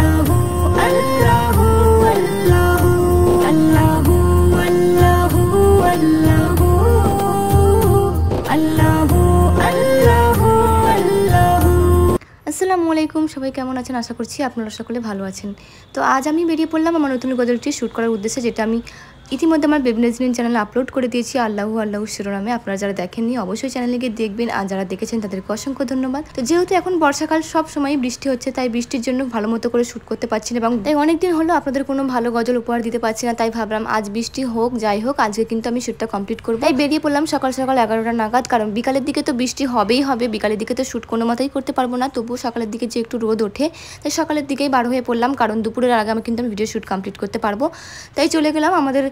আল্লাহু আল্লাহু আল্লাহু আল্লাহু আল্লাহু আল্লাহু আল্লাহু আল্লাহু আল্লাহু। আসসালামু আলাইকুম, সবাই কেমন আছেন? আশা করছি আপনারা সকলে ভালো আছেন। তো আজ আমি বেরিয়ে পড়লাম আমার নতুন গজলটি শ্যুট করার উদ্দেশ্যে, যেটা আমি ইতিমধ্যে আমার বেবি নাজনীন চ্যানেলে আপলোড করে দিয়েছি আল্লাহু আল্লাহু শিরোনামে। আপনারা যারা দেখেননি অবশ্যই চ্যানেলে গিয়ে দেখবেন, আর যারা দেখেছেন তাদেরকে অসংখ্য ধন্যবাদ। তো যেহেতু এখন বর্ষাকাল, সব সময় বৃষ্টি হচ্ছে, তাই বৃষ্টির জন্য ভালো মতো করে শ্যুট করতে পারছি না, এবং তাই অনেকদিন হলো আপনাদের কোনো ভালো গজল উপহার দিতে পারছি না। তাই ভাবলাম আজ বৃষ্টি হোক যাই হোক, আজকে কিন্তু আমি শ্যুটটা কমপ্লিট করবো। তাই বেরিয়ে পড়লাম সকাল সকাল 11টা নাগাদ, কারণ বিকালের দিকে তো বৃষ্টি হবেই হবে, বিকালের দিকে তো শ্যুট কোনো মতেই করতে পারবো না। তবুও সকালের দিকে যে একটু রোদ ওঠে, তাই সকালের দিকেই বার হয়ে পড়লাম, কারণ দুপুরের আগে আমি কিন্তু ভিডিও শ্যুট কমপ্লিট করতে পারবো। তাই চলে গেলাম আমাদের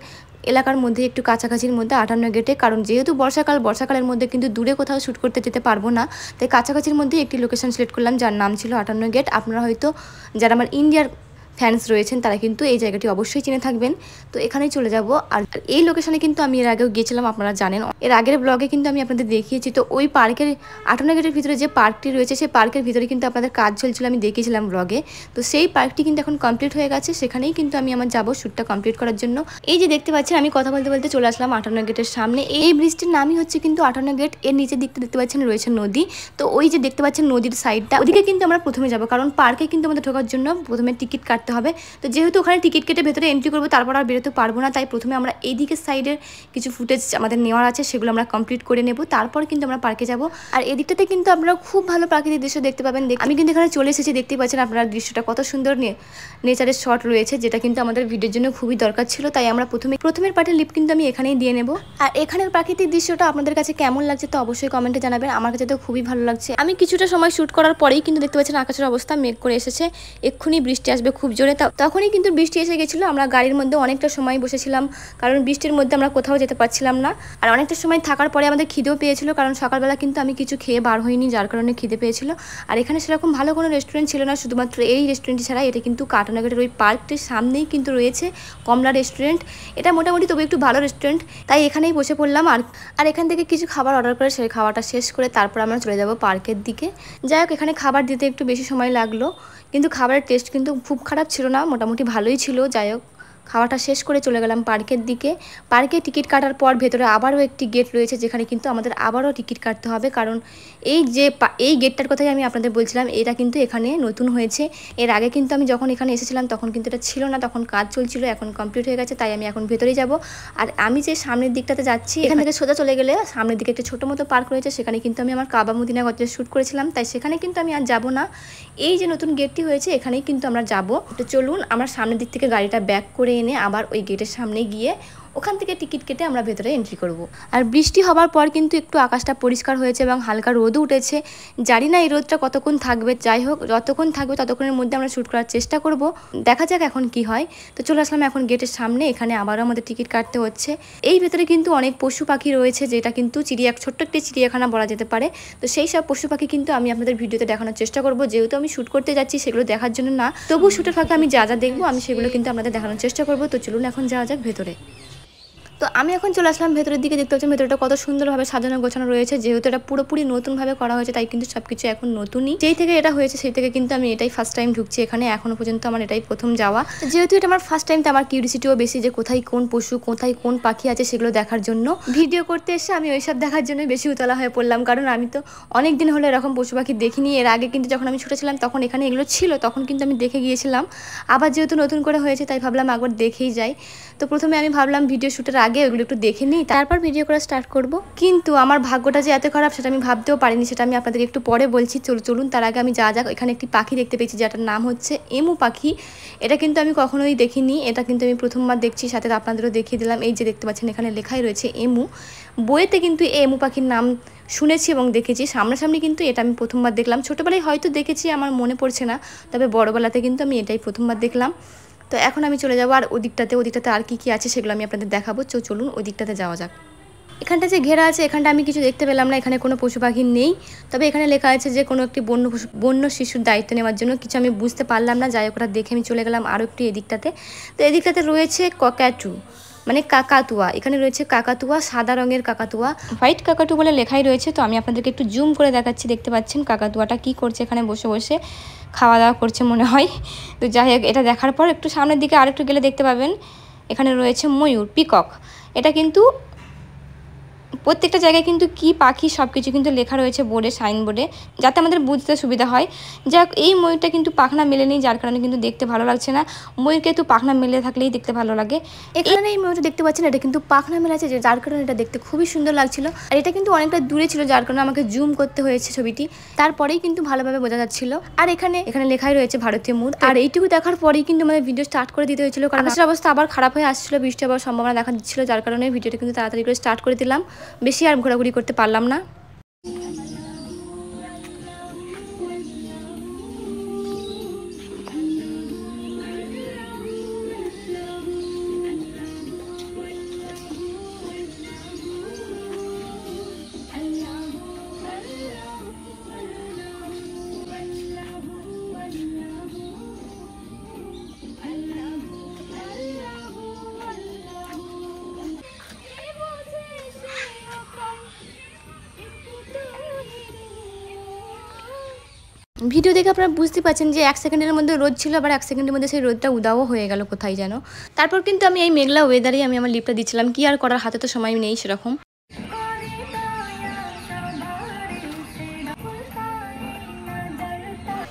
এলাকার মধ্যে একটু কাছাকাছির মধ্যে 58 গেটে, কারণ যেহেতু বর্ষাকালের মধ্যে কিন্তু দূরে কোথাও শ্যুট করতে যেতে পারবো না, তাই কাছাকাছির মধ্যে একটি লোকেশন সিলেক্ট করলাম যার নাম ছিল 58 গেট। আপনারা হয়তো যারা আমার ইন্ডিয়ার ফ্যান্স রয়েছেন তারা কিন্তু এই জায়গাটি অবশ্যই চিনে থাকবেন। তো এখানেই চলে যাব। আর এই লোকেশনে কিন্তু আমি এর আগেও গিয়েছিলাম, আপনারা জানেন, এর আগের ব্লগে কিন্তু আমি আপনাদের দেখিয়েছি। তো ওই পার্কের 58 গেটের ভিতরে যে পার্কটি রয়েছে, সেই পার্কের ভিতরে কিন্তু আপনাদের কাজ চলছিল, আমি দেখিয়েছিলাম ব্লগে। তো সেই পার্কটি কিন্তু এখন কমপ্লিট হয়ে গেছে, সেখানেই কিন্তু আমি আমার যাবো শ্যুটটা কমপ্লিট করার জন্য। এই যে দেখতে পাচ্ছেন, আমি কথা বলতে বলতে চলে আসলাম 58 গেটের সামনে। এই ব্রিজটির নামই হচ্ছে কিন্তু 58 গেট। এর নিচের দিকটা দেখতে পাচ্ছেন রয়েছে নদী। তো ওই যে দেখতে পাচ্ছেন নদীর সাইডটা, ওদিকে কিন্তু আমরা প্রথমে যাব, কারণ পার্কে কিন্তু আমাদের ঢোকার জন্য প্রথমে টিকিট কাটতে হবে। তো যেহেতু ওখানে টিকিট কেটে ভেতরে এন্ট্রি করবো, তারপর আর বেরোতে পারবো না, তাই প্রথমে আমরা এই দিকের সাইডের কিছু ফুটেজ আমাদের নেওয়ার আছে, সেগুলো আমরা কমপ্লিট করে নেব, তারপর কিন্তু আমরা পার্কে যাব। আর এদিকটাতে কিন্তু আপনারা খুব ভালো প্রাকৃতিক দৃশ্য দেখতে পাবেন। আমি কিন্তু এখানে চলে এসেছি, দেখতে পাচ্ছেন আপনারা দৃশ্যটা কত সুন্দর নেচারের শট রয়েছে, যেটা কিন্তু আমাদের ভিডিওর জন্য খুবই দরকার ছিল। তাই আমরা প্রথমের পার্টের লিপ কিন্তু আমি এখানেই দিয়ে নেব। আর এখানের প্রাকৃতিক দৃশ্যটা আপনাদের কাছে কেমন লাগছে তো অবশ্যই কমেন্টে জানাবেন। আমার কাছে তো খুবই ভালো লাগছে। আমি কিছুটা সময় শ্যুট করার পরেই কিন্তু দেখতে পাচ্ছেন আকাশের অবস্থা মেঘ করে এসেছে, এক্ষুনি বৃষ্টি আসবে খুব জোরে। তখনই কিন্তু বৃষ্টি এসে গেছিলো। আমরা গাড়ির মধ্যে অনেকটা সময় বসেছিলাম, কারণ বৃষ্টির মধ্যে আমরা কোথাও যেতে পারছিলাম না। আর অনেকটা সময় থাকার পরে আমাদের খিদেও পেয়েছিল, কারণ সকালবেলা কিন্তু আমি কিছু খেয়ে বার হইনি, যার কারণে খিদে পেয়েছিল। আর এখানে সেরকম ভালো কোনো রেস্টুরেন্ট ছিল না, শুধুমাত্র এই রেস্টুরেন্টটি ছাড়া। এটা কিন্তু কাটানগরের ওই পার্কটির সামনেই কিন্তু রয়েছে কমলা রেস্টুরেন্ট। এটা মোটামুটি তবু একটু ভালো রেস্টুরেন্ট, তাই এখানেই বসে পড়লাম। আর এখান থেকে কিছু খাবার অর্ডার করে সেই খাওয়াটা শেষ করে তারপর আমরা চলে যাব পার্কের দিকে। যাই হোক, এখানে খাবার দিতে একটু বেশি সময় লাগলো, কিন্তু খাবারের টেস্ট কিন্তু খুব খারাপ ছিল না, মোটামুটি ভালোই ছিল। যাই হোক, খাওয়াটা শেষ করে চলে গেলাম পার্কের দিকে। পার্কে টিকিট কাটার পর ভেতরে আবারও একটি গেট রয়েছে, যেখানে কিন্তু আমাদের আবারও টিকিট কাটতে হবে, কারণ এই গেটটার কথাই আমি আপনাদের বলছিলাম, এটা কিন্তু এখানে নতুন হয়েছে। এর আগে কিন্তু আমি যখন এখানে এসেছিলাম তখন কিন্তু এটা ছিল না, তখন কাজ চলছিল, এখন কমপ্লিট হয়ে গেছে, তাই আমি এখন ভেতরেই যাব। আর আমি যে সামনের দিকটাতে যাচ্ছি, এখান থেকে সোজা চলে গেলে সামনের দিকে একটা ছোটো মতো পার্ক রয়েছে, সেখানে কিন্তু আমি আমার কাবা মদিনা গজল শ্যুট করেছিলাম, তাই সেখানে কিন্তু আমি আর যাব না। এই যে নতুন গেটটি হয়েছে, এখানেই কিন্তু আমরা যাব। তো চলুন আমরা সামনের দিক থেকে গাড়িটা ব্যাক করে এনে আবার ওই গেটের সামনে গিয়ে ওখান থেকে টিকিট কেটে আমরা ভেতরে এন্ট্রি করব। আর বৃষ্টি হবার পর কিন্তু একটু আকাশটা পরিষ্কার হয়েছে এবং হালকা রোদও উঠেছে। জানি না এই রোদটা কতক্ষণ থাকবে, যাই হোক যতক্ষণ থাকবে ততক্ষণের মধ্যে আমরা শ্যুট করার চেষ্টা করব, দেখা যাক এখন কি হয়। তো চলে আসলাম এখন গেটের সামনে, এখানে আবারও আমাদের টিকিট কাটতে হচ্ছে। এই ভেতরে কিন্তু অনেক পশু পাখি রয়েছে, যেটা কিন্তু ছোট্ট একটি চিড়িয়াখানা বলা যেতে পারে। তো সেই সব পশু পাখি কিন্তু আমি আপনাদের ভিডিওতে দেখানোর চেষ্টা করব, যেহেতু আমি শ্যুট করতে যাচ্ছি সেগুলো দেখার জন্য না, তবু শ্যুটের ফাঁকে আমি যা যা দেখবো আমি সেগুলো কিন্তু আপনাদের দেখানোর চেষ্টা করব। তো চলুন এখন যাওয়া যাক ভেতরে। তো আমি এখন চলে আসলাম ভেতরের দিকে। দেখতে পাচ্ছেন ভেতরটা কত সুন্দরভাবে সাজানো গোছানো রয়েছে, যেহেতু এটা পুরোপুরি নতুনভাবে করা হয়েছে, তাই কিন্তু সবকিছু এখন নতুনই। যেই থেকে এটা হয়েছে সেই থেকে কিন্তু আমি এটাই ফার্স্ট টাইম ঢুকছি এখানে, এখনো পর্যন্ত আমার এটাই প্রথম যাওয়া। যেহেতু এটা আমার ফার্স্ট টাইম, তো আমার কিউরিসিটিও বেশি, যে কোথায় কোন পশু কোথায় কোন পাখি আছে সেগুলো দেখার জন্য। ভিডিও করতে এসে আমি ওইসব দেখার জন্য বেশি উতলা হয়ে পড়লাম, কারণ আমি তো অনেক দিন হলো এরকম পশু পাখি দেখিনি। এর আগে কিন্তু যখন আমি ছোটো ছিলাম তখন এখানে এগুলো ছিল, তখন কিন্তু আমি দেখে গিয়েছিলাম। আবার যেহেতু নতুন করে হয়েছে তাই ভাবলাম একবার দেখেই যাই। তো প্রথমে আমি ভাবলাম ভিডিও শ্যুটের আগে ওইগুলো একটু দেখে নিই, তারপর ভিডিও করা স্টার্ট করব। কিন্তু আমার ভাগ্যটা যে এত খারাপ সেটা আমি ভাবতেও পারিনি, সেটা আমি আপনাদেরকে একটু পরে বলছি। চলুন তার আগে আমি যা যাক, এখানে একটি পাখি দেখতে পেয়েছি যেটার নাম হচ্ছে এমু পাখি। এটা কিন্তু আমি কখনোই দেখিনি, এটা কিন্তু আমি প্রথমবার দেখছি, সাথে আপনাদেরও দেখিয়ে দিলাম। এই যে দেখতে পাচ্ছেন এখানে লেখাই রয়েছে এমু। বইয়েতে কিন্তু এই এমু পাখির নাম শুনেছি এবং দেখেছি, সামনাসামনি কিন্তু এটা আমি প্রথমবার দেখলাম। ছোটোবেলায় হয়তো দেখেছি, আমার মনে পড়ছে না, তবে বড়োবেলাতে কিন্তু আমি এটাই প্রথমবার দেখলাম। তো এখন আমি চলে যাবো আর ওদিকটাতে আর কি কি আছে সেগুলো আমি আপনাদের দেখাবো। চলুন ওই দিকটাতে যাওয়া যাক। এখানটা যে ঘেরা আছে, এখানটা আমি কিছু দেখতে পেলাম না, এখানে কোনো পশু পাখি নেই, তবে এখানে লেখা আছে যে কোনো একটি বন্য শিশুর দায়িত্ব নেওয়ার জন্য। কিছু আমি বুঝতে পারলাম না, যাই হোক ওটা দেখে আমি চলে গেলাম আরও একটু এদিকটাতে। তো এদিকটাতে রয়েছে ককাটু। মানে কাকাতুয়া। এখানে রয়েছে কাকাতুয়া, সাদা রঙের কাকাতুয়া, হোয়াইট কাকাতু বলে লেখাই রয়েছে। তো আমি আপনাদেরকে একটু জুম করে দেখাচ্ছি, দেখতে পাচ্ছেন কাকাতুয়াটা কি করছে, এখানে বসে বসে খাওয়া দাওয়া করছে মনে হয়। তো যাই হোক, এটা দেখার পর একটু সামনের দিকে আরেকটু গেলে দেখতে পাবেন এখানে রয়েছে ময়ূর, পিকক। এটা কিন্তু প্রত্যেকটা জায়গায় কিন্তু কি পাখি সব কিছু কিন্তু লেখা রয়েছে বোর্ডে, সাইনবোর্ডে, যাতে আমাদের বুঝতে সুবিধা হয়। যাক, এই ময়ূরটা কিন্তু পাখনা মেলেনি, যার কারণে কিন্তু দেখতে ভালো লাগছে না। ময়ূরকে একটু পাখনা মেলে থাকলেই দেখতে ভালো লাগে। এখানে এই ময়ূরটা দেখতে পাচ্ছেন, এটা কিন্তু পাখনা মেলেছে, যার কারণে এটা দেখতে খুবই সুন্দর লাগছিল। আর এটা কিন্তু অনেকটা দূরে ছিল, যার কারণে আমাকে জুম করতে হয়েছে ছবিটি, তারপরেই কিন্তু ভালোভাবে বোঝা যাচ্ছিল। আর এখানে লেখাই রয়েছে ভারতীয় মুদ। আর এইটুকু দেখার পরেই কিন্তু আমাদের ভিডিও স্টার্ট করে দিতে হয়েছিল, কারণ আকাশের অবস্থা আবার খারাপ হয়ে আসছিল, বৃষ্টি আবার সম্ভাবনা দেখা দিচ্ছিল, যার কারণে ভিডিওটা কিন্তু তাড়াতাড়ি করে স্টার্ট করে দিলাম। বেশি আর ঘোরাঘুরি করতে পারলাম না। ভিডিও দেখে আপনারা বুঝতে পারছেন যে 1 সেকেন্ডের মধ্যে রোদ ছিল, আবার 1 সেকেন্ডের মধ্যে সেই রোদটা উদাও হয়ে গেল কোথায় যেন। তারপর কিন্তু আমি এই মেঘলা ওয়েদারেই আমি আমার লিপটা দিচ্ছিলাম, কি আর করার, হাতে তো সময় নেই সেরকম।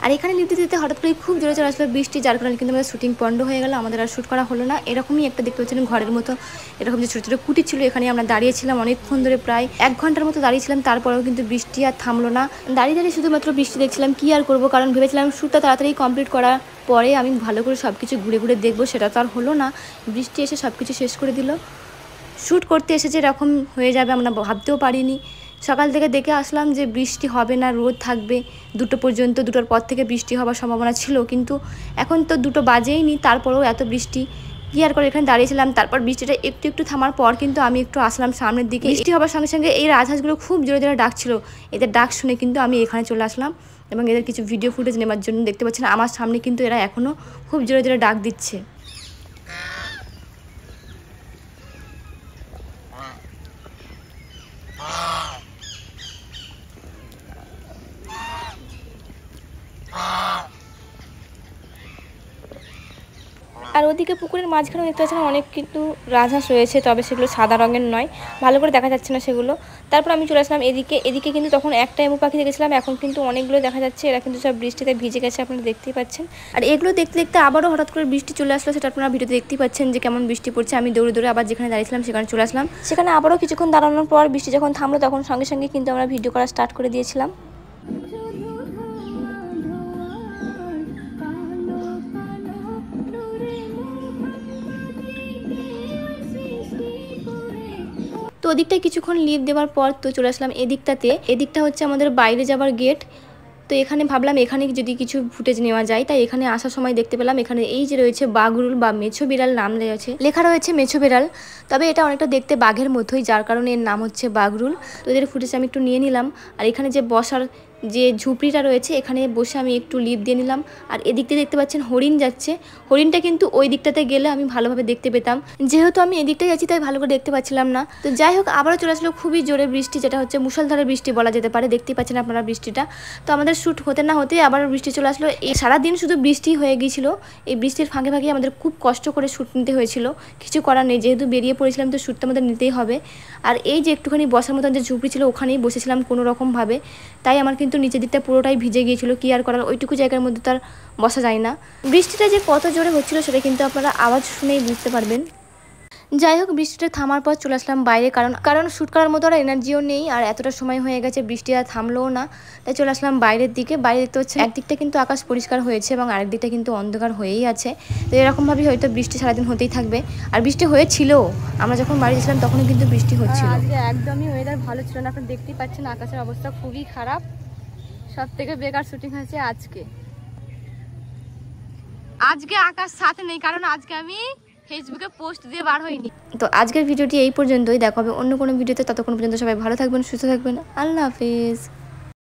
আর এখানে লিপ দিতে হঠাৎ করে খুব জোরে চলে আসলো বৃষ্টি, যার কারণে কিন্তু আমাদের শুটিং পন্ড হয়ে গেল, আমাদের আর শ্যুট করা হলো না। এরকমই একটা দেখতে পাচ্ছেন ঘরের মতো এরকম যে ছোটো ছোটো কুটি ছিল, এখানে আমরা দাঁড়িয়েছিলাম অনেকক্ষণ ধরে, প্রায় 1 ঘন্টার মতো দাঁড়িয়েছিলাম। তারপরেও কিন্তু বৃষ্টি আর থামলো না, দাঁড়িয়ে দাঁড়িয়ে শুধুমাত্র বৃষ্টি দেখছিলাম। কি আর করবো, কারণ ভেবেছিলাম শ্যুটটা তাড়াতাড়ি কমপ্লিট করার পরে আমি ভালো করে সব কিছু ঘুরে ঘুরে দেখবো, সেটা তো আর হলো না। বৃষ্টি এসে সব কিছু শেষ করে দিল। শ্যুট করতে এসেছে এরকম হয়ে যাবে আমরা ভাবতেও পারিনি। সকাল থেকে দেখে আসলাম যে বৃষ্টি হবে না, রোদ থাকবে 2টো পর্যন্ত, 2টোর পর থেকে বৃষ্টি হওয়ার সম্ভাবনা ছিল, কিন্তু এখন তো 2টো বাজেইনি, তারপরেও এত বৃষ্টি। কি আর করে এখানে দাঁড়িয়েছিলাম। তারপর বৃষ্টিটা একটু একটু থামার পর কিন্তু আমি একটু আসলাম সামনের দিকে। বৃষ্টি হওয়ার সঙ্গে সঙ্গে এই রাজহাঁসগুলো খুব জোরে জোরে ডাকছিল, এদের ডাক শুনে কিন্তু আমি এখানে চলে আসলাম এবং এদের কিছু ভিডিও ফুটেজ নেওয়ার জন্য। দেখতে পাচ্ছেন আমার সামনে কিন্তু এরা এখনও খুব জোরে জোরে ডাক দিচ্ছে। আর ওদিকে পুকুরের মাঝখানে দেখতে পাচ্ছেন অনেক কিন্তু রাজহাঁস রয়েছে, তবে সেগুলো সাদা রঙের নয়, ভালো করে দেখা যাচ্ছে না সেগুলো। তারপর আমি চলে আসলাম এদিকে কিন্তু তখন একটা এমু পাখি দেখেছিলাম, এখন কিন্তু অনেকগুলো দেখা যাচ্ছে। এরা কিন্তু সব বৃষ্টিতে ভিজে গেছে, আপনারা দেখতেই পাচ্ছেন। আর এগুলো দেখতে দেখতে আবারও হঠাৎ করে বৃষ্টি চলে আসলো, সেটা আপনারা ভিডিওতে দেখতেই পাচ্ছেন যে কেমন বৃষ্টি পড়ছে। আমি দৌড়ে দৌড়ে আবার যেখানে দাঁড়িয়েছিলাম সেখানে চলে আসলাম। সেখানে আবারও কিছুক্ষণ দাঁড়ানোর পর বৃষ্টি যখন থামলো, তখন সঙ্গে সঙ্গে কিন্তু আমরা ভিডিও করা স্টার্ট করে দিয়েছিলাম। তো ওদিকটায় কিছুক্ষণ লিভ দেওয়ার পর তো চলে আসলাম এদিকটাতে। এদিকটা হচ্ছে আমাদের বাইরে যাবার গেট। তো এখানে ভাবলাম এখানে যদি কিছু ফুটেজ নেওয়া যায়, তাই এখানে আসার সময় দেখতে পেলাম এখানে এই যে রয়েছে বাঘরুল বা মেছো বিড়াল নাম লেখা রয়েছে মেছো বিড়াল, তবে এটা অনেকটা দেখতে বাঘের মতোই, যার কারণে এর নাম হচ্ছে বাঘরুল। তো এদের ফুটেজ আমি একটু নিয়ে নিলাম। আর এখানে যে বসার যে ঝুপড়িটা রয়েছে, এখানে বসে আমি একটু লিপ দিয়ে নিলাম। আর এদিকটা দেখতে পাচ্ছেন হরিণ যাচ্ছে, হরিণটা কিন্তু ওই দিকটাতে গেলে আমি ভালোভাবে দেখতে পেতাম, যেহেতু আমি এদিকটায় যাচ্ছি তাই ভালো করে দেখতে পাচ্ছিলাম না। তো যাই হোক, আবারও চলে আসলো খুবই জোরে বৃষ্টি, যেটা হচ্ছে মুষলধারে বৃষ্টি বলা যেতে পারে। দেখতেই পাচ্ছেন আপনারা বৃষ্টিটা। তো আমাদের শ্যুট হতে না হতেই আবার বৃষ্টি চলে আসলো। এই সারাদিন শুধু বৃষ্টি হয়ে গিয়েছিল। এই বৃষ্টির ফাঁকে ফাঁকে আমাদের খুব কষ্ট করে শ্যুট নিতে হয়েছিল, কিছু করার নেই, যেহেতু বেরিয়ে পড়েছিলাম তো শ্যুটটা আমাদের নিতেই হবে। আর এই যে একটুখানি বসার মতন যে ঝুপড়ি ছিল, ওখানেই বসেছিলাম কোনো রকমভাবে, তাই আমার কিন্তু নিচের দিকটা পুরোটাই ভিজে গিয়েছিল। কি আর করার, ওইটুকু জায়গার মধ্যে তার বসা যায় না। বৃষ্টিটা যে কত জোরে হচ্ছিল সেটা কিন্তু আপনারা আওয়াজ শুনেই বুঝতে পারবেন। যাই হোক, বৃষ্টিটা থামার পর চলে আসলাম বাইরে, কারণ শ্যুট করার মতো আর এনার্জিও নেই, আর এতটা সময় হয়ে গেছে বৃষ্টি আর থামলোও না, তাই চলে আসলাম বাইরের দিকে। বাইরে দেখতে হচ্ছে একদিকটা কিন্তু আকাশ পরিষ্কার হয়েছে এবং আরেক দিকটা কিন্তু অন্ধকার হয়েই আছে। তো এরকমভাবেই হয়তো বৃষ্টি সারাদিন হতেই থাকবে। আর বৃষ্টি হয়েছিল, আমরা যখন বাড়ি গেছিলাম তখনও কিন্তু বৃষ্টি হচ্ছিল। আজকে একদমই ওয়েদার ভালো ছিল না, আপনারা দেখতেই পাচ্ছেন আকাশের অবস্থা খুবই খারাপ। সব থেকে বেকার শুটিং হয়েছে আজকে আকাশ সাথে নেই, কারণ আজকে আমি ফেসবুকে পোস্ট দিয়ে বার হয়নি। তো আজকের ভিডিওটি এই পর্যন্তই, দেখা হবে অন্য কোনো ভিডিওতে। ততক্ষণ পর্যন্ত সবাই ভালো থাকবেন, সুস্থ থাকবেন। আল্লাহ হাফেজ।